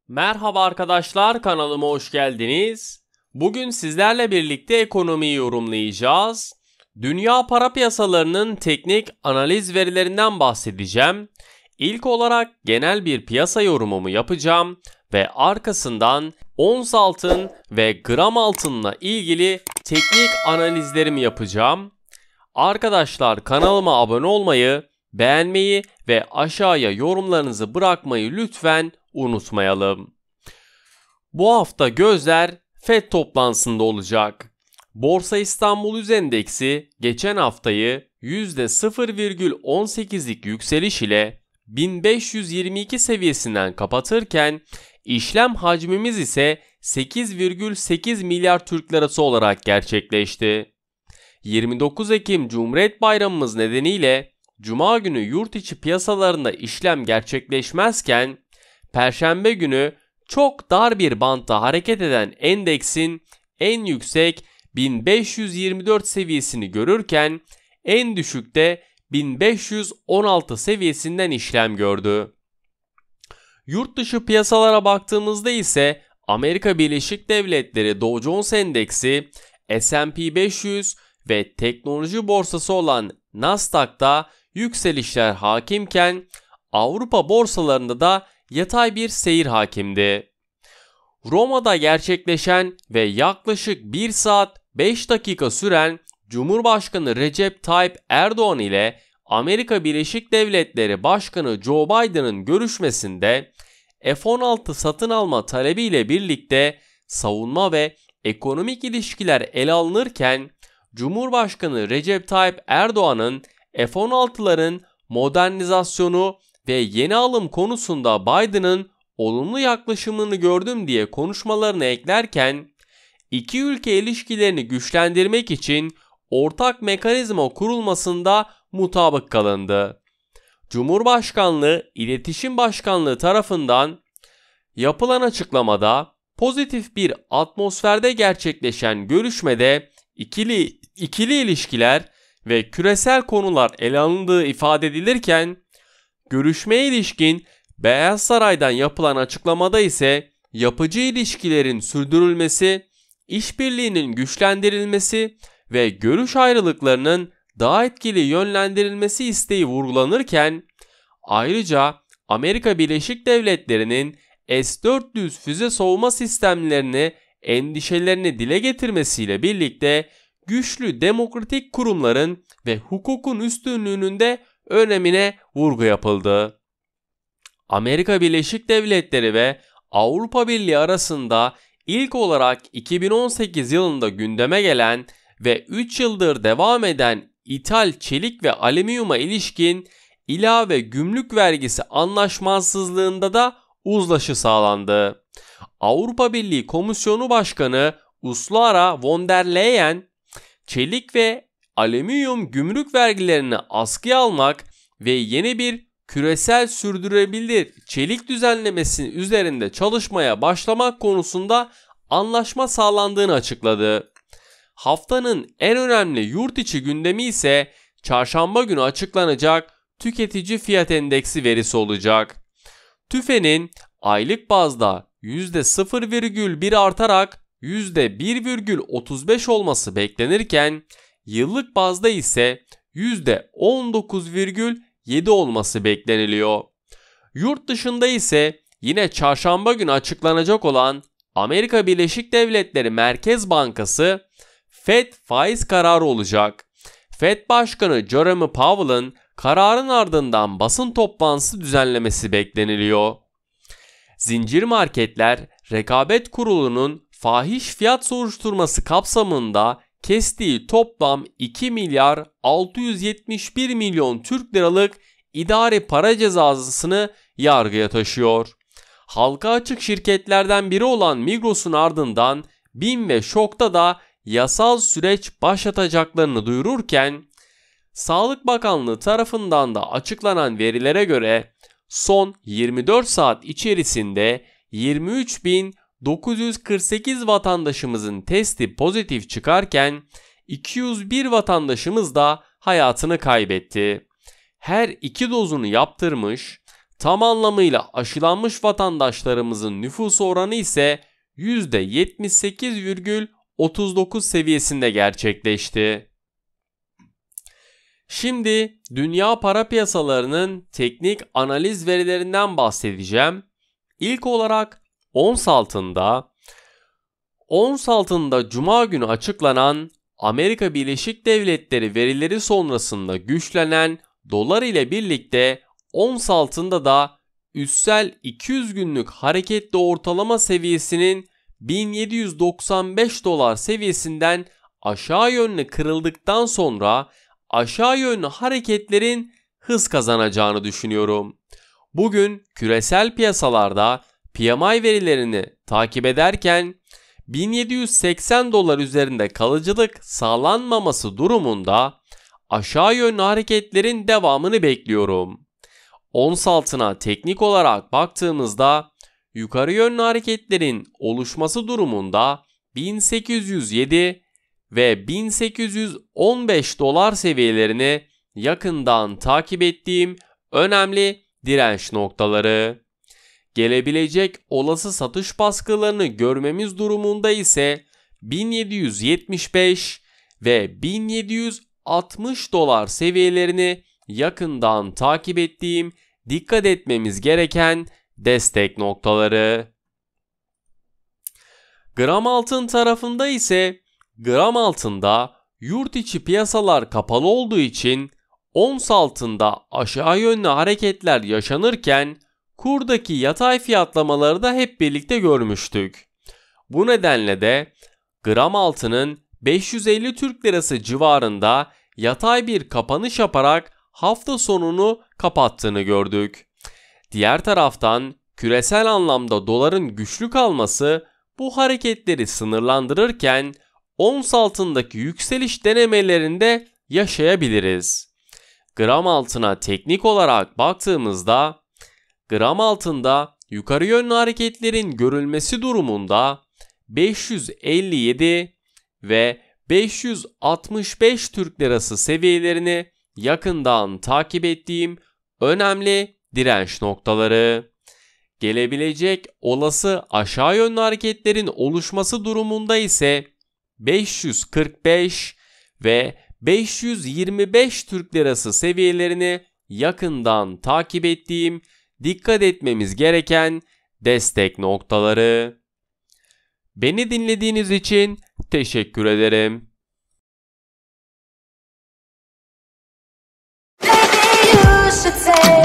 Merhaba arkadaşlar, kanalıma hoş geldiniz. Bugün sizlerle birlikte ekonomiyi yorumlayacağız. Dünya para piyasalarının teknik analiz verilerinden bahsedeceğim. İlk olarak genel bir piyasa yorumumu yapacağım ve arkasından ons altın ve gram altınla ilgili teknik analizlerimi yapacağım. Arkadaşlar, kanalıma abone olmayı, beğenmeyi ve aşağıya yorumlarınızı bırakmayı lütfen unutmayalım. Bu hafta gözler FED toplantısında olacak. Borsa İstanbul Endeksi geçen haftayı %0,18'lik yükseliş ile 1522 seviyesinden kapatırken işlem hacmimiz ise 8,8 milyar Türk lirası olarak gerçekleşti. 29 Ekim Cumhuriyet Bayramımız nedeniyle Cuma günü yurt içi piyasalarında işlem gerçekleşmezken Perşembe günü çok dar bir bantta hareket eden endeksin en yüksek 1524 seviyesini görürken en düşükte 1516 seviyesinden işlem gördü. Yurt dışı piyasalara baktığımızda ise Amerika Birleşik Devletleri Dow Jones Endeksi, S&P 500 ve teknoloji borsası olan Nasdaq'ta yükselişler hakimken Avrupa borsalarında da yatay bir seyir hakimdi. Roma'da gerçekleşen ve yaklaşık 1 saat 5 dakika süren Cumhurbaşkanı Recep Tayyip Erdoğan ile Amerika Birleşik Devletleri Başkanı Joe Biden'ın görüşmesinde F-16 satın alma talebiyle birlikte savunma ve ekonomik ilişkiler ele alınırken Cumhurbaşkanı Recep Tayyip Erdoğan'ın F-16'ların modernizasyonu ve yeni alım konusunda Biden'ın olumlu yaklaşımını gördüm diye konuşmalarını eklerken iki ülke ilişkilerini güçlendirmek için ortak mekanizma kurulmasında mutabık kalındı. Cumhurbaşkanlığı İletişim Başkanlığı tarafından yapılan açıklamada pozitif bir atmosferde gerçekleşen görüşmede ikili ilişkiler ve küresel konular ele alındığı ifade edilirken görüşmeye ilişkin Beyaz Saray'dan yapılan açıklamada ise yapıcı ilişkilerin sürdürülmesi, işbirliğinin güçlendirilmesi ve görüş ayrılıklarının daha etkili yönlendirilmesi isteği vurgulanırken ayrıca Amerika Birleşik Devletleri'nin S-400 füze savunma sistemlerini endişelerini dile getirmesiyle birlikte güçlü demokratik kurumların ve hukukun üstünlüğünün de önemine vurgu yapıldı. Amerika Birleşik Devletleri ve Avrupa Birliği arasında ilk olarak 2018 yılında gündeme gelen ve 3 yıldır devam eden ithal çelik ve alüminyuma ilişkin ilave gümrük vergisi anlaşmazlığında da uzlaşı sağlandı. Avrupa Birliği Komisyonu Başkanı Ursula von der Leyen, çelik ve alüminyum gümrük vergilerini askıya almak ve yeni bir küresel sürdürülebilir çelik düzenlemesi üzerinde çalışmaya başlamak konusunda anlaşma sağlandığını açıkladı. Haftanın en önemli yurt içi gündemi ise çarşamba günü açıklanacak tüketici fiyat endeksi verisi olacak. TÜFE'nin aylık bazda %0,1 artarak %1,35 olması beklenirken yıllık bazda ise %19,7 olması bekleniliyor. Yurt dışında ise yine çarşamba günü açıklanacak olan Amerika Birleşik Devletleri Merkez Bankası FED faiz kararı olacak. FED Başkanı Jerome Powell'ın kararın ardından basın toplantısı düzenlemesi bekleniliyor. Zincir Marketler Rekabet Kurulu'nun fahiş fiyat soruşturması kapsamında kestiği toplam 2 milyar 671 milyon Türk liralık idari para cezasını yargıya taşıyor. Halka açık şirketlerden biri olan Migros'un ardından BİM ve ŞOK'ta da yasal süreç başlatacaklarını duyururken Sağlık Bakanlığı tarafından da açıklanan verilere göre son 24 saat içerisinde 23.948 vatandaşımızın testi pozitif çıkarken 201 vatandaşımız da hayatını kaybetti. Her iki dozunu yaptırmış, tam anlamıyla aşılanmış vatandaşlarımızın nüfus oranı ise %78,39 seviyesinde gerçekleşti. Şimdi dünya para piyasalarının teknik analiz verilerinden bahsedeceğim. İlk olarak ons altında Cuma günü açıklanan Amerika Birleşik Devletleri verileri sonrasında güçlenen dolar ile birlikte ons altında da üssel 200 günlük hareketli ortalama seviyesinin 1795 dolar seviyesinden aşağı yönlü kırıldıktan sonra aşağı yönlü hareketlerin hız kazanacağını düşünüyorum. Bugün küresel piyasalarda PMI verilerini takip ederken 1780 dolar üzerinde kalıcılık sağlanmaması durumunda aşağı yönlü hareketlerin devamını bekliyorum. Ons altına teknik olarak baktığımızda yukarı yönlü hareketlerin oluşması durumunda 1807 ve 1815 dolar seviyelerini yakından takip ettiğim önemli direnç noktaları. Gelebilecek olası satış baskılarını görmemiz durumunda ise 1775 ve 1760 dolar seviyelerini yakından takip ettiğim, dikkat etmemiz gereken destek noktaları. Gram altın tarafında ise gram altında yurt içi piyasalar kapalı olduğu için ons altında aşağı yönlü hareketler yaşanırken kurdaki yatay fiyatlamaları da hep birlikte görmüştük. Bu nedenle de gram altının 550 Türk Lirası civarında yatay bir kapanış yaparak hafta sonunu kapattığını gördük. Diğer taraftan küresel anlamda doların güçlü kalması bu hareketleri sınırlandırırken ons altındaki yükseliş denemelerinde yaşayabiliriz. Gram altına teknik olarak baktığımızda gram altında yukarı yönlü hareketlerin görülmesi durumunda 557 ve 565 Türk Lirası seviyelerini yakından takip ettiğim önemli direnç noktaları. Gelebilecek olası aşağı yönlü hareketlerin oluşması durumunda ise 545 ve 525 Türk Lirası seviyelerini yakından takip ettiğim, dikkat etmemiz gereken destek noktaları. Beni dinlediğiniz için teşekkür ederim. Maybe you should take